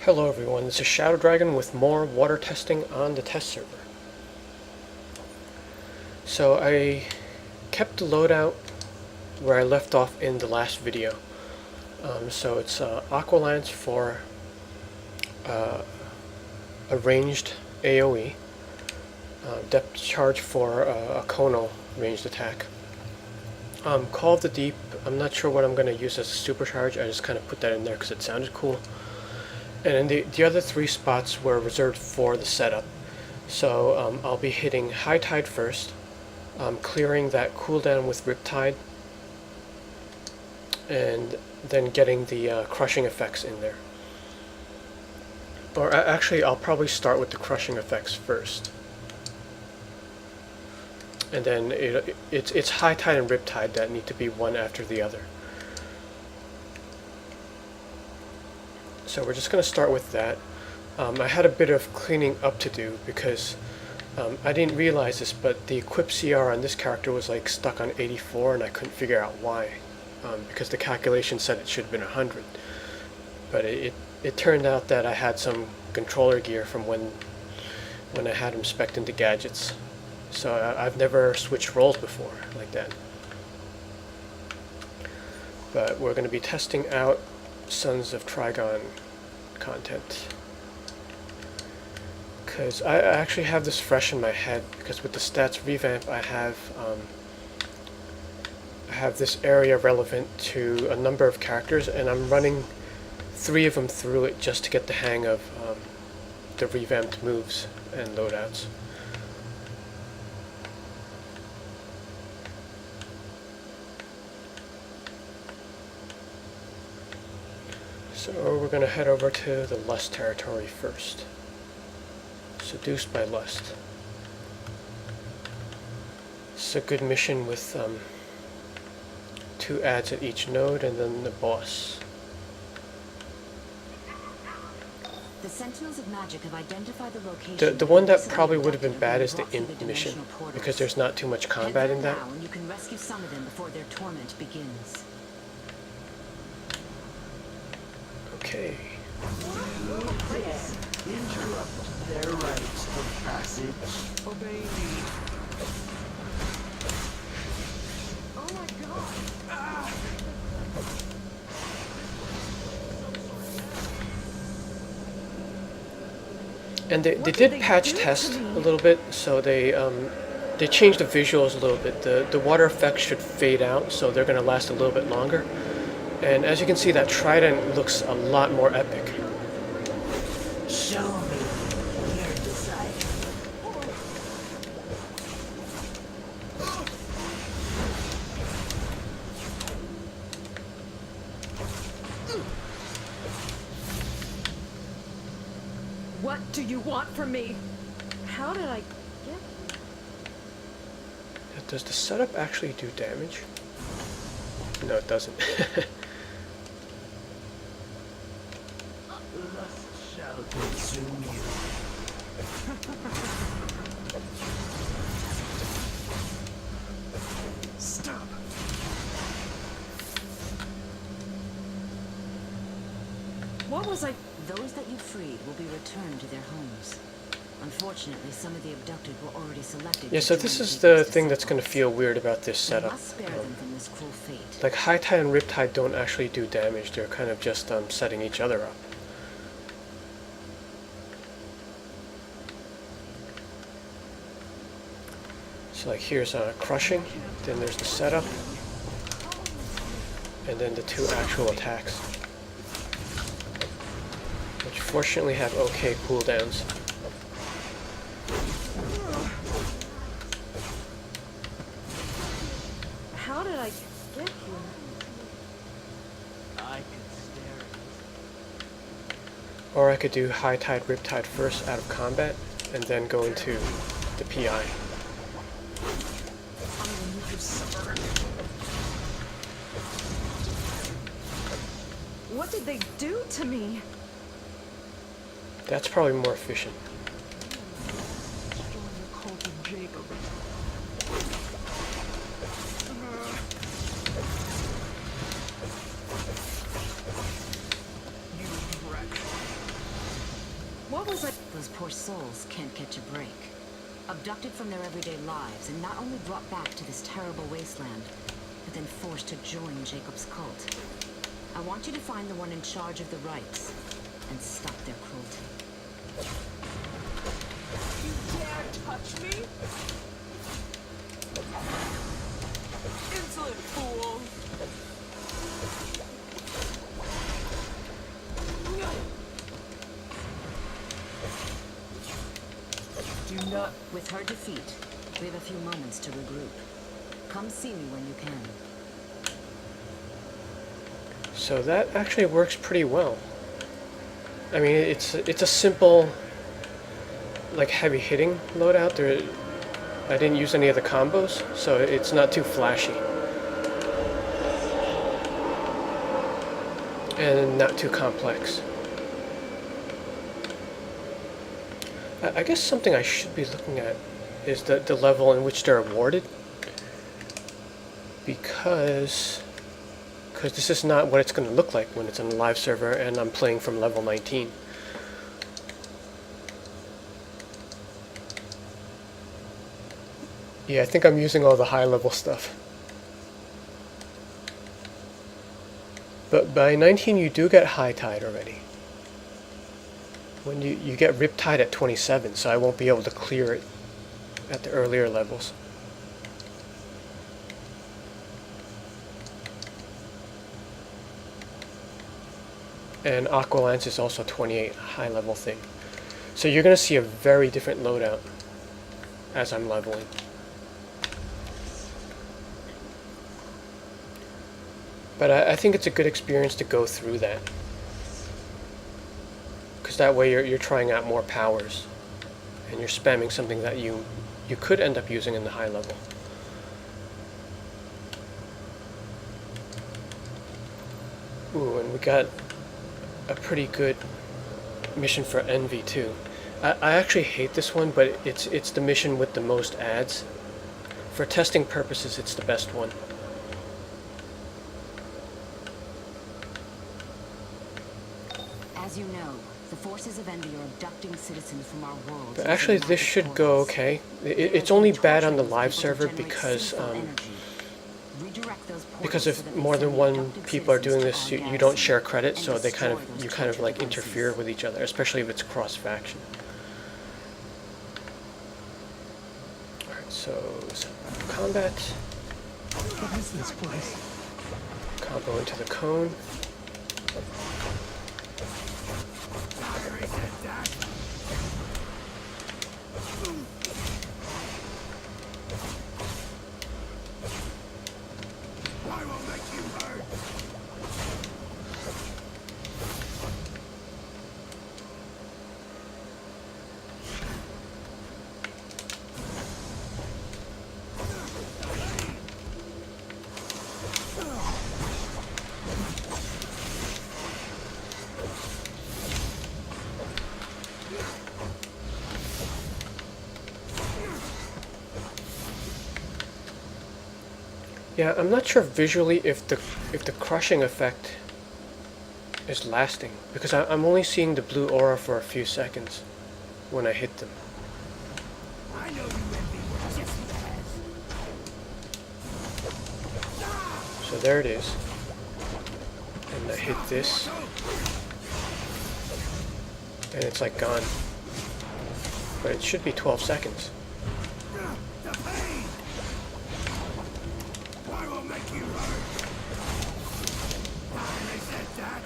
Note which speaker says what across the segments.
Speaker 1: Hello everyone, this is Shadow Dragon with more water testing on the test server. So I kept the loadout where I left off in the last video. So it's Aqua Lance for a ranged AoE, depth charge for a conal ranged attack. Call of the Deep, I'm not sure what I'm going to use as a supercharge, I just kind of put that in there because it sounded cool. And then the other three spots were reserved for the setup. So I'll be hitting High Tide first, clearing that cooldown with Riptide, and then getting the crushing effects in there. Or actually, I'll probably start with the crushing effects first. And then it's High Tide and Riptide that need to be one after the other. So we're just going to start with that. I had a bit of cleaning up to do because I didn't realize this, but the equip CR on this character was like stuck on 84 and I couldn't figure out why. Because the calculation said it should have been 100. But it turned out that I had some controller gear from when I had him spec'd into gadgets. So I've never switched roles before like that. But we're going to be testing out Sons of Trigon content, because I actually have this fresh in my head, because with the stats revamp I have this area relevant to a number of characters, and I'm running 3 of them through it just to get the hang of the revamped moves and loadouts. So we're going to head over to the Lust territory first. Seduced by Lust. It's a good mission with 2 ads at each node and then the boss.
Speaker 2: The Sentinels of Magic have identified the location.
Speaker 1: The one that probably would have been bad is the Imp mission, because there's not too much combat in that.
Speaker 2: Now and you can rescue some of them before their torment begins.
Speaker 1: Okay.
Speaker 3: Interrupt their rites of passage. Obey me.
Speaker 2: Oh my god!
Speaker 1: And they did patch test a little bit, so they changed the visuals a little bit. The water effects should fade out, so they're going to last a little bit longer. And as you can see, that trident looks a lot more epic.
Speaker 3: Show me your desire.
Speaker 4: What do you want from me? How did I get?
Speaker 1: Does the setup actually do damage? No, it doesn't.
Speaker 3: Lust shall consume you. Stop.
Speaker 4: What was I?
Speaker 2: Those that you freed will be returned to their homes. Unfortunately, some of the abducted were already selected.
Speaker 1: Yeah, so this is the thing that's going to feel weird about this setup.
Speaker 2: Must spare them from this cruel fate.
Speaker 1: Like High Tide and Riptide don't actually do damage, they're kind of just setting each other up. So like here's crushing, then there's the setup, and then the 2 actual attacks, which fortunately have okay cooldowns.
Speaker 4: How did I get here?
Speaker 3: I could stare at
Speaker 1: Or I could do High Tide, Riptide first out of combat, and then go into the PI.
Speaker 4: What did they do to me?
Speaker 1: That's probably more efficient.
Speaker 3: Join the cult of Jacob. You wreck.
Speaker 2: poor souls can't catch a break. Abducted from their everyday lives and not only brought back to this terrible wasteland, but then forced to join Jacob's cult. I want you to find the one in charge of the rites and stop their cruelty.
Speaker 3: You dare touch me? Insolent fool! Do not...
Speaker 2: With her defeat, we have a few moments to regroup. Come see me when you can.
Speaker 1: So that actually works pretty well. I mean, it's a simple, like, heavy hitting loadout. I didn't use any of the combos, so it's not too flashy. And not too complex. I guess something I should be looking at is the level in which they're awarded. Because this is not what it's going to look like when it's on a live server and I'm playing from level 19. Yeah, I think I'm using all the high level stuff. But by 19 you do get high tide already. When you get rip tide at 27, so I won't be able to clear it at the earlier levels. And Aqua Lance is also 28, high level thing. So you're going to see a very different loadout as I'm leveling. But I think it's a good experience to go through that. Because that way you're trying out more powers. And you're spamming something that you could end up using in the high level. Ooh, and we got a pretty good mission for Envy too. I actually hate this one, but it's the mission with the most ads. For testing purposes, it's the best one.
Speaker 2: As you know, the forces of Envy are abducting citizens from our world.
Speaker 1: But actually, this should go okay. It's only bad on the live server because if more than one people are doing this, you don't share credit, so you kind of like interfere with each other, especially if it's cross faction. All right, so combat.
Speaker 3: What is this place?
Speaker 1: Combo into the cone. Yeah, I'm not sure visually if the crushing effect is lasting, because I'm only seeing the blue aura for a few seconds when I hit them.
Speaker 3: I know you envy what just has.
Speaker 1: So there it is. And I hit this. And it's like gone. But it should be 12 seconds.
Speaker 3: The pain! I will make you hurt. They said that.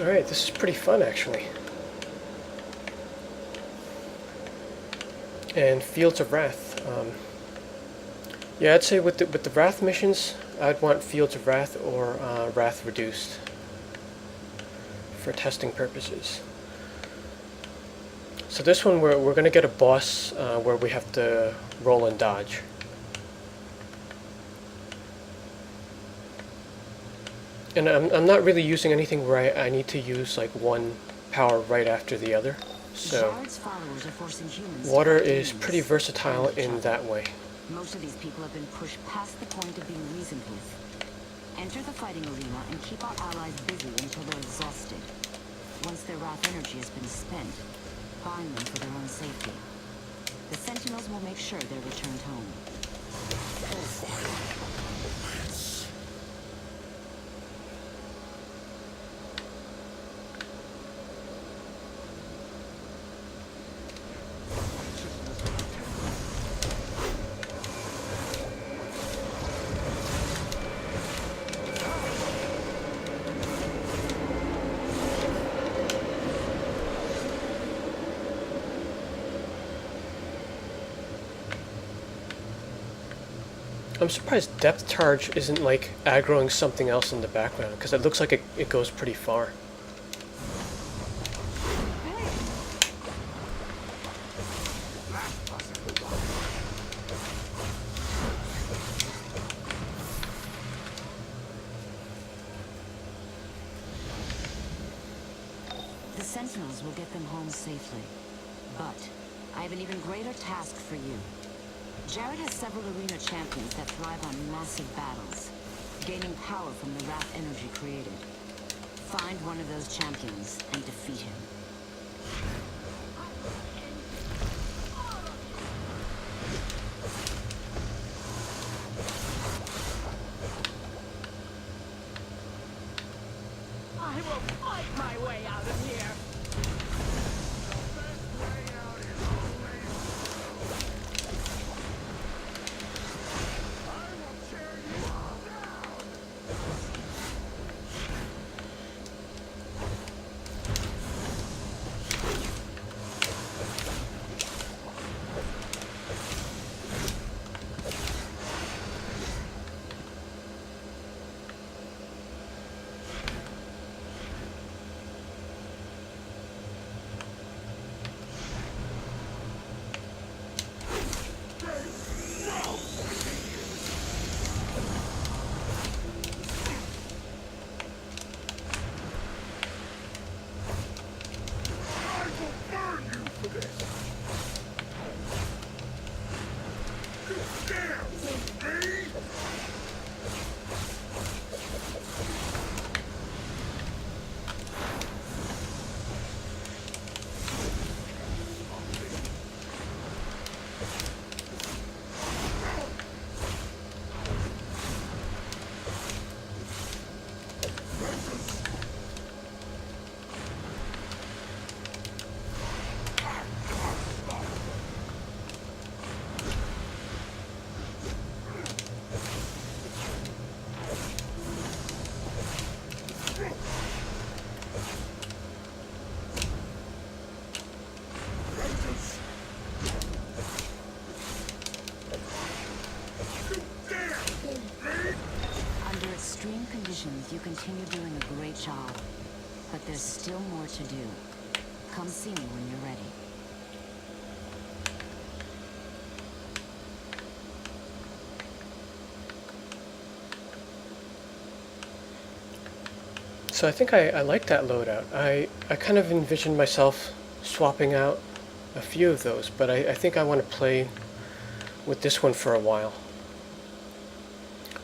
Speaker 1: Alright, this is pretty fun actually. And Fields of Wrath. Yeah, I'd say with the Wrath missions, I'd want Fields of Wrath or Wrath Reduced for testing purposes. So this one we're going to get a boss where we have to roll and dodge. And I'm not really using anything where I need to use like one power right after the other. So water is pretty versatile in that way.
Speaker 2: Most of these people have been pushed past the point of being reasonproof. Enter the fighting arena and keep our allies busy until they're exhausted. Once their wrath energy has been spent, find them for their own safety. The Sentinels will make sure they're returned home.
Speaker 1: I'm surprised Depth Charge isn't like aggroing something else in the background, because it looks like it goes pretty far.
Speaker 2: The Sentinels will get them home safely. But I have an even greater task for you. Jared has several arena champions that thrive on massive battles, gaining power from the wrath energy created. Find one of those champions and defeat him.
Speaker 3: I will fight my way out of here.
Speaker 2: You continue doing a great job, but there's still more to do. Come see me when you're ready.
Speaker 1: So I think I like that loadout. I kind of envisioned myself swapping out a few of those, but I think I want to play with this one for a while.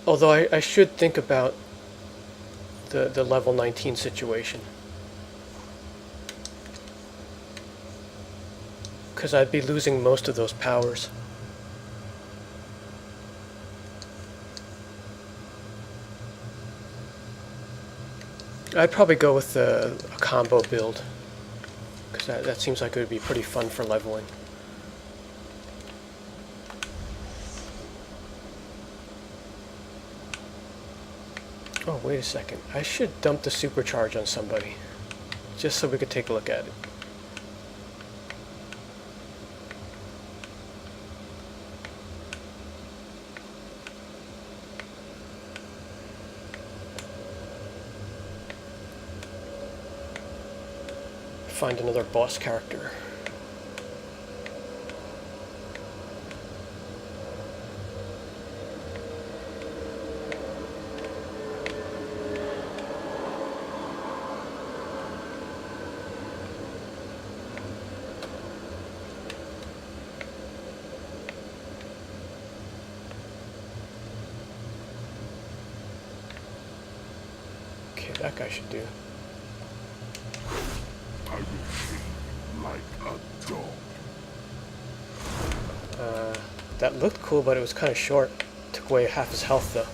Speaker 1: Although I should think about the level 19 situation, because I'd be losing most of those powers. I'd probably go with a combo build, because that seems like it would be pretty fun for leveling. Oh, wait a second. I should dump the supercharge on somebody. just so we could take a look at it. Find another boss character. Okay, that guy should do.
Speaker 5: Like a dog.
Speaker 1: That looked cool, but it was kind of short. Took away half his health, though.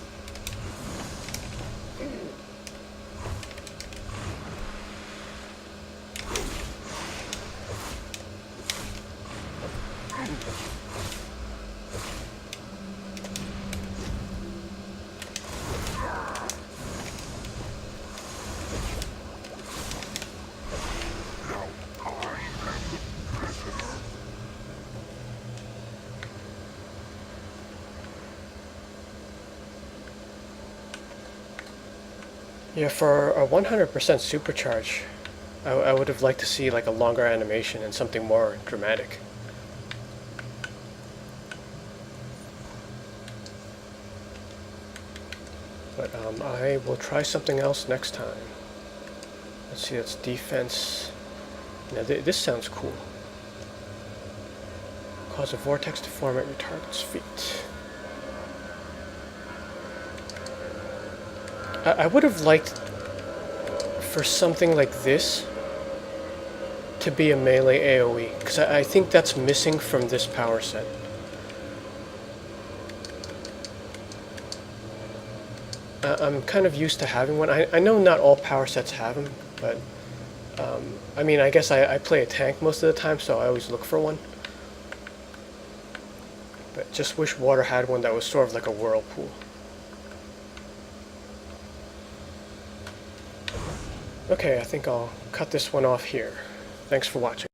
Speaker 1: Yeah, for a 100% supercharge, I would have liked to see like a longer animation and something more dramatic. But I will try something else next time. Let's see, that's defense. Now this sounds cool. Cause a vortex to form at your target's feet. I would have liked for something like this to be a melee AoE, because I think that's missing from this power set. I'm kind of used to having one. I know not all power sets have them, but I mean, I guess I play a tank most of the time, so I always look for one. But just wish water had one that was sort of like a whirlpool. Okay, I think I'll cut this one off here. Thanks for watching.